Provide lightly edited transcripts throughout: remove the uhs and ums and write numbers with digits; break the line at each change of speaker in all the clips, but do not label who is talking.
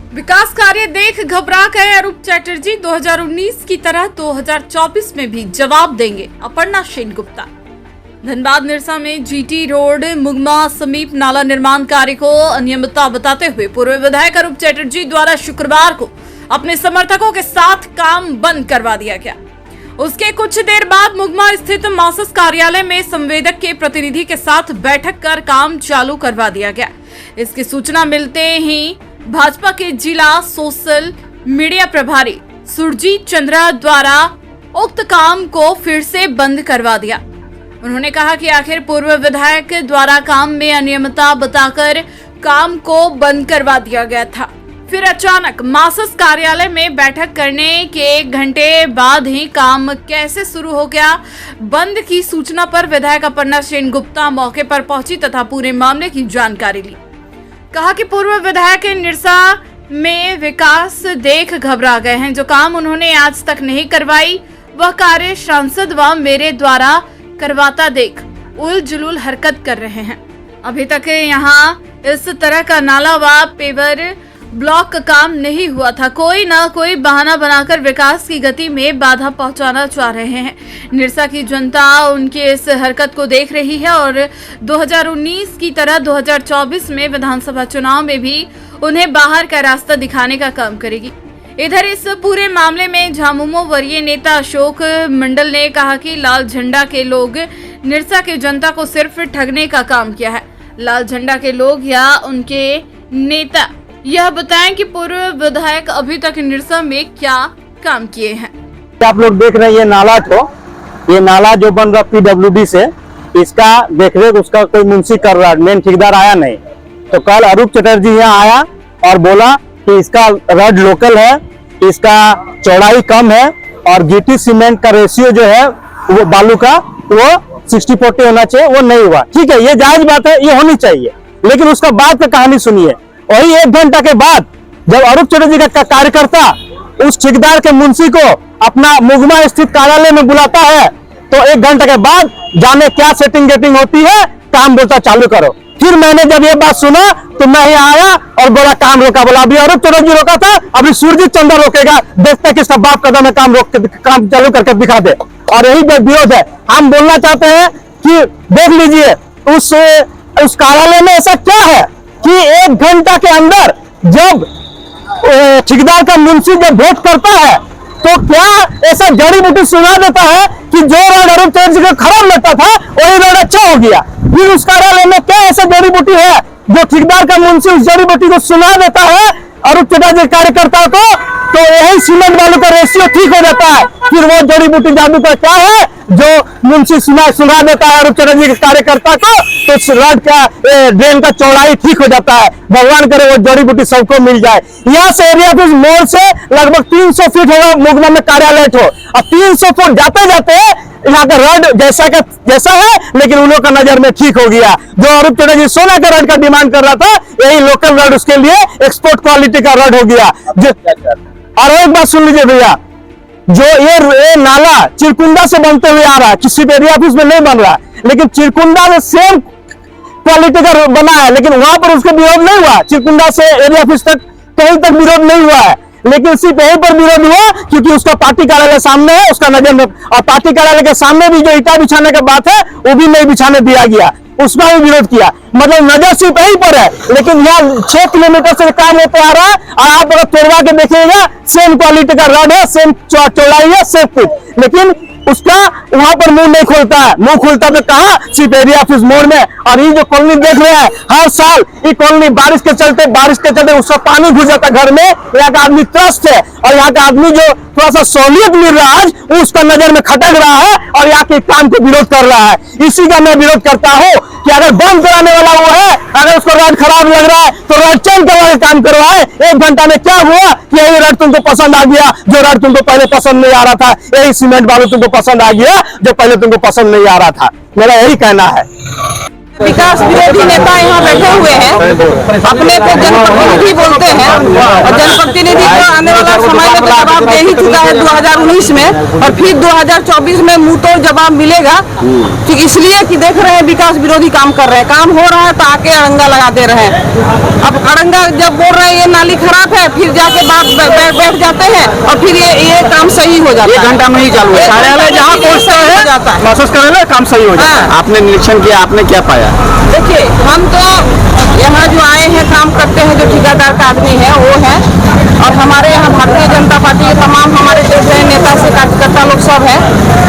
विकास कार्य देख घबरा गए अरूप चैटर्जी। 2019 की तरह 2024 में भी जवाब देंगे अपर्णा सेनगुप्ता। धनबाद निरसा में जीटी रोड मुगमा समीप नाला निर्माण कार्य को अनियमितता बताते हुए पूर्व विधायक अरूप चैटर्जी द्वारा शुक्रवार को अपने समर्थकों के साथ काम बंद करवा दिया गया। उसके कुछ देर बाद मुगमा स्थित मासस कार्यालय में संवेदक के प्रतिनिधि के साथ बैठक कर काम चालू करवा दिया गया। इसकी सूचना मिलते ही भाजपा के जिला सोशल मीडिया प्रभारी सुरजीत चंद्रा द्वारा उक्त काम को फिर से बंद करवा दिया। उन्होंने कहा कि आखिर पूर्व विधायक द्वारा काम में अनियमितता बताकर काम को बंद करवा दिया गया था। फिर अचानक मासस कार्यालय में बैठक करने के 1 घंटे बाद ही काम कैसे शुरू हो गया। बंद की सूचना पर विधायक अपर्णा सेनगुप्ता मौके पर पहुंची तथा पूरे मामले की जानकारी ली। कहा कि पूर्व विधायक निरसा में विकास देख घबरा गए हैं। जो काम उन्होंने आज तक नहीं करवाई वह कार्य सांसद व मेरे द्वारा करवाता देख उल जुलूल हरकत कर रहे हैं। अभी तक यहाँ इस तरह का नाला व पेवर ब्लॉक का काम नहीं हुआ था। कोई ना कोई बहाना बनाकर विकास की गति में बाधा पहुंचाना चाह रहे हैं। निरसा की जनता उनकी इस हरकत को देख रही है और 2019 की तरह 2024 में विधानसभा चुनाव में भी उन्हें बाहर का रास्ता दिखाने का काम करेगी। इधर इस पूरे मामले में झामुमो वरीय नेता अशोक मंडल ने कहा कि लाल झंडा के लोग निरसा की जनता को सिर्फ ठगने का काम किया है। लाल झंडा के लोग या उनके नेता यह बताएं कि पूर्व विधायक अभी तक निरसा में क्या काम किए हैं।
आप लोग देख रहे हैं ये नाला जो बन रहा PWD से, इसका देखरेख उसका कोई मुंशी कर रहा है, मेन ठेकेदार आया नहीं। तो कल अरूप चटर्जी यहाँ आया और बोला कि इसका रड लोकल है, इसका चौड़ाई कम है और गिट्टी सीमेंट का रेशियो जो है वो बालू का वो 60-40 होना चाहिए, वो नहीं हुआ। ठीक है, ये जायज बात है, ये होनी चाहिए, लेकिन उसका बाद का कहानी सुनिए। वही 1 घंटा के बाद जब अरूप चटर्जी का कार्यकर्ता उस ठेकेदार के मुंशी को अपना मुगमा स्थित कार्यालय में बुलाता है तो 1 घंटे के बाद जाने क्या सेटिंग गेटिंग होती है, काम बोलता चालू करो। फिर मैंने जब ये बात सुना तो मैं यहाँ आया और बोला काम रोका। बोला अभी अरूप चटर्जी रोका था, अभी सुरजीत चंद्र रोकेगा, देखते किसका बाप कदम है, काम चालू करके दिखा दे। और यही विरोध है। हम बोलना चाहते हैं कि देख लीजिए उस कार्यालय में ऐसा क्या है कि 1 घंटा के अंदर जब ठेकेदार का मुंशी जब वोट करता है तो क्या ऐसा जड़ी बूटी सुना देता है कि जो रोड अरूप चटर्जी को खराब लगता था वही रोड अच्छा हो गया। फिर उस कार्यालय में क्या ऐसा जड़ी बूटी है जो ठेकेदार का मुंशी उस जड़ी बूटी को सुना देता है अरूप चटर्जी कार्यकर्ता को, तो यही सीमेंट बालू का रेशियो ठीक हो जाता है। फिर वो जड़ी बूटी जादू का क्या है जो मुंशी सुना देता है अरूप चटर्जी के कार्यकर्ता को, तो रोड का ड्रेन का चौड़ाई ठीक हो जाता है। भगवान करे वो जड़ी बूटी सबको मिल जाए। यहाँ से एरिया ऑफिस मोड़ से लगभग 300 फीट होगा मुगमा में कार्यालय हो, और 300 फुट जाते जाते यहाँ का रोड जैसा है, लेकिन उन लोग का नजर में ठीक हो गया। जो अरूप चटर्जी सोना का रोड का डिमांड कर रहा था, यही लोकल रोड उसके लिए एक्सपोर्ट क्वालिटी का रोड हो गया। और एक बात सुन लीजिए भैया, जो ये नाला चिरकुंडा से बनते हुए आ रहा है, किसी एरिया ऑफिस में नहीं बन रहा है, लेकिन चिरकुंडा में सेम क्वालिटी का बना है, लेकिन वहां पर उसका विरोध नहीं हुआ। चिरकुंडा से एरिया ऑफिस तक कहीं तक विरोध नहीं हुआ है, लेकिन सिर्फ यहीं पर विरोध हुआ क्योंकि उसका पार्टी कार्यालय सामने है, उसका नजर में, और पार्टी कार्यालय के सामने भी जो ईटा बिछाने का बात है वो भी नहीं बिछाने दिया गया, उसका भी विरोध किया। मतलब नजर सिर्फ यहीं पर है, लेकिन यहाँ 6 किलोमीटर से काम होते आ रहा है। और आप अगर तोड़वा के देखिएगा सेम क्वालिटी का रोड है, सेम चौड़ाई है, सेम कुछ, लेकिन उसका वहां पर मुंह नहीं खोलता है। मुंह खोलता तो कहा सिर्फ एरिया ऑफिस मोड़ में। और ये जो कॉलोनी देख रहे हैं, हर साल ये कॉलोनी बारिश के चलते उसका पानी घुस जाता घर में। यहाँ का आदमी त्रस्त है और यहाँ का आदमी जो थोड़ा सा सहूलियत मिल रहा है आज उसका नजर में खटक रहा है और यहाँ के काम को विरोध कर रहा है। इसी का मैं विरोध करता हूँ कि अगर बंद कराने वाला वो है, अगर उसको रोड खराब लग रहा है तो रोड चेंज करवा के काम करवाए। 1 घंटा में क्या हुआ कि यही रोड तुमको पसंद आ गया जो रोड तुमको पहले पसंद नहीं आ रहा था, यही सीमेंट बालू तुमको पसंद आ गया जो पहले तुमको पसंद नहीं आ रहा था। मेरा यही कहना है।
विकास विरोधी नेता यहाँ बैठे हुए हैं, अपने को जनप्रतिनिधि बोलते हैं और जनप्रतिनिधि को आने वाला समय में तो जवाब दे ही चुका है 2019 में, और फिर 2024 में मुंह तोड़ जवाब मिलेगा। कि इसलिए कि देख रहे हैं विकास विरोधी काम कर रहे हैं, काम हो रहा है तो आके अड़ंगा लगा दे रहे हैं। अब अड़ंगा जब बोल रहे हैं ये नाली खराब है, फिर जाके बैठ जाते हैं और फिर ये काम सही हो जाता है।
1 घंटा में ही चालू है, कार्यालय जहाँ पहुँचता है
जाता है,
महसूस करेंगे काम सही हो जाता है। आपने निरीक्षण किया, आपने क्या पाया?
देखिए हम तो यहाँ जो आए हैं काम करते हैं, जो ठेकेदार का आदमी है वो है, और हमारे यहाँ भारतीय जनता पार्टी के तमाम हमारे देश में नेता से कार्यकर्ता लोग सब है।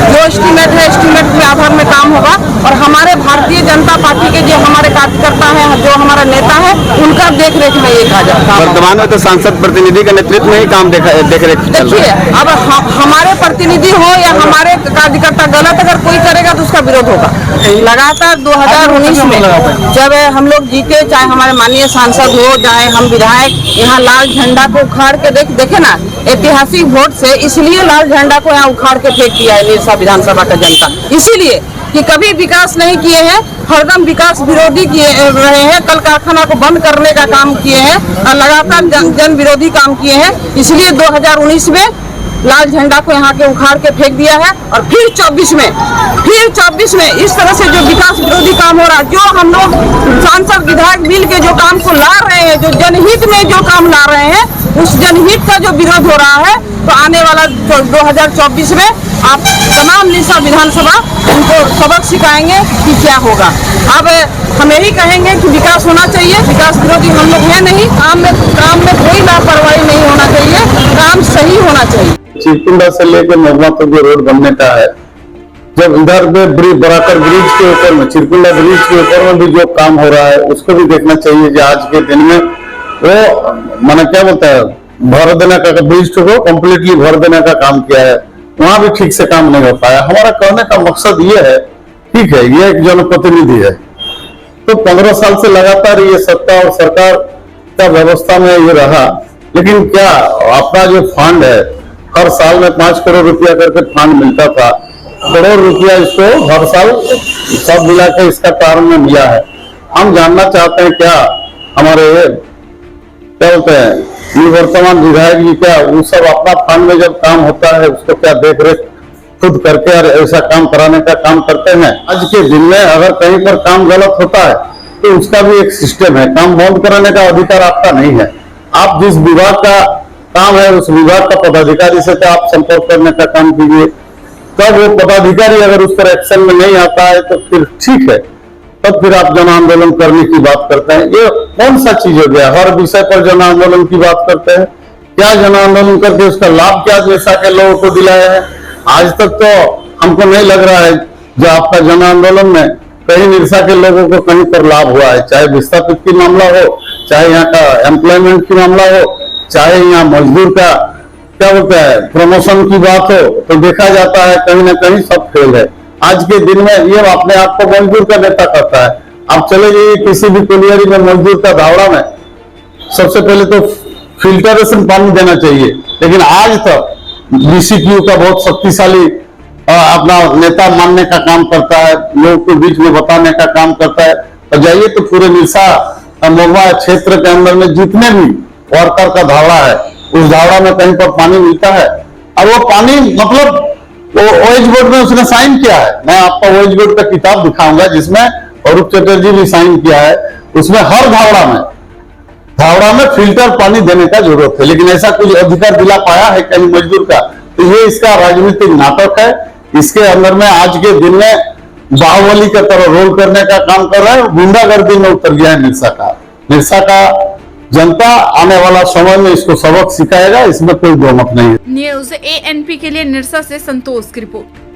जो एस्टीमेट है एस्टीमेट के आधार में काम होगा, और हमारे भारतीय जनता पार्टी के जो हमारे कार्यकर्ता है, जो हमारा नेता है, उनका देख रेख में ये कहा जाता है।
वर्तमान में तो सांसद प्रतिनिधि के नेतृत्व में ही काम देख रेख चल रहा है।
अब हमारे प्रतिनिधि हो या हमारे कार्यकर्ता गलत अगर कोई करेगा तो उसका विरोध होगा। लगातार 2019 में जब हम लोग जीते, चाहे हमारे माननीय सांसद हो, चाहे हम विधायक, यहाँ लाल झंडा को उखाड़ के देखे ना, ऐतिहासिक वोट से इसलिए लाल झंडा को यहाँ उखाड़ के फेंक दिया है निरसा विधानसभा का जनता, इसीलिए कि कभी विकास नहीं किए हैं, हरदम विकास विरोधी किए रहे हैं, कल कारखाना को बंद करने का काम किए हैं और लगातार जन विरोधी काम किए हैं। इसलिए 2019 में लाल झंडा को यहाँ के उखाड़ के फेंक दिया है, और फिर 24 में इस तरह से जो विकास विरोधी काम हो रहा है, जो हम लोग सांसद विधायक मिल के जो काम को ला रहे हैं, जो जनहित में जो काम ला रहे हैं, उस जनहित का जो विरोध हो रहा है, तो आने वाला 2024 में आप तमाम निशा विधानसभा उनको सबक सिखाएंगे कि क्या होगा। अब हम यही कहेंगे कि विकास होना चाहिए, विकास विरोधी हम लोग हैं नहीं, काम में कोई लापरवाही नहीं होना चाहिए, काम सही होना चाहिए।
चिरकुंडा से लेकर मगवा तक जो रोड बनने का है, जब इधर में बराकर ब्रिज के ऊपर में, चिरकुंडा ब्रिज के ऊपर में भी जो काम हो रहा है, उसको भी देखना चाहिए कि आज के दिन में वो मैंने क्या बोलता है, भर देने का, ब्रिज को कम्प्लीटली भर देने का काम किया है, वहां भी ठीक से काम नहीं हो पाया। हमारा कहने का मकसद ये है, ठीक है ये एक जनप्रतिनिधि है, तो 15 साल से लगातार ये सत्ता और सरकार का व्यवस्था में ये रहा, लेकिन क्या अपना जो फंड है, हर साल में 5 करोड़ रुपया करके फंड मिलता था, करोड़ रुपया इसको हर साल सब मिला के इसका कारण में मिला है। हम जानना चाहते हैं क्या हमारे क्या बोलते हैं निवर्तमान विधायक जी, क्या वो सब अपना फंड में जब काम होता है उसको क्या देख रेख खुद करके और ऐसा काम कराने का काम करते हैं? आज के दिन में अगर कहीं पर काम गलत होता है तो उसका भी एक सिस्टम है, काम बंद कराने का अधिकार आपका नहीं है। आप जिस विभाग का काम है उस विभाग का पदाधिकारी से तो आप संपर्क करने का काम कीजिए। तब वो पदाधिकारी अगर उस पर एक्शन में नहीं आता है तो फिर ठीक है, तब फिर आप जन आंदोलन करने की बात करते हैं। ये कौन सा चीज हो गया, हर विषय पर जन आंदोलन की बात करते हैं? क्या जन आंदोलन करके उसका लाभ क्या निरसा के लोगों को दिलाया है? आज तक तो हमको नहीं लग रहा है जो आपका जन आंदोलन में कहीं निरसा के लोगों को कहीं पर लाभ हुआ है, चाहे विस्थापित की मामला हो, चाहे यहाँ का एम्प्लॉयमेंट की मामला हो, चाहे यहाँ मजदूर का क्या बोलता है प्रमोशन की बात हो, तो देखा जाता है कहीं ना कहीं सब फेल है। आज के दिन में ये अपने आप को मजदूर का नेता करता है। आप चले जाइए किसी भी कोलियरी में मजदूर का धावड़ा में, सबसे पहले तो फिल्टरेशन पानी देना चाहिए, लेकिन आज तक बीसीक्यू का बहुत शक्तिशाली अपना नेता मानने का काम करता है, लोगों के बीच में बताने का काम करता है। और जाइए तो पूरे निरसा मगवा क्षेत्र के अंदर में जितने भी वर्कर का धावड़ा है, उस धावड़ा में कहीं पर पानी मिलता है। और वो पानी मतलब वो ओएच बोर्ड में उसने साइन किया है, मैं आपको ओएच बोर्ड का किताब दिखाऊंगा जिसमें अरूप चटर्जी भी साइन किया है, उसमें हर धावड़ा में फिल्टर पानी देने का जरूरत है, लेकिन ऐसा कुछ अधिकार दिला पाया है कहीं मजदूर का? तो ये इसका राजनीतिक नाटक है। इसके अंदर में आज के दिन में बाहुबली की तरह रोल करने का काम कर रहा है, गुंडागर्दी में उतर गया है निरसा का जनता आने वाला समय में इसको सबक सिखाएगा, इसमें कोई दो मत नहीं है।
न्यूज़ ANP के लिए निरसा से संतोष की रिपोर्ट।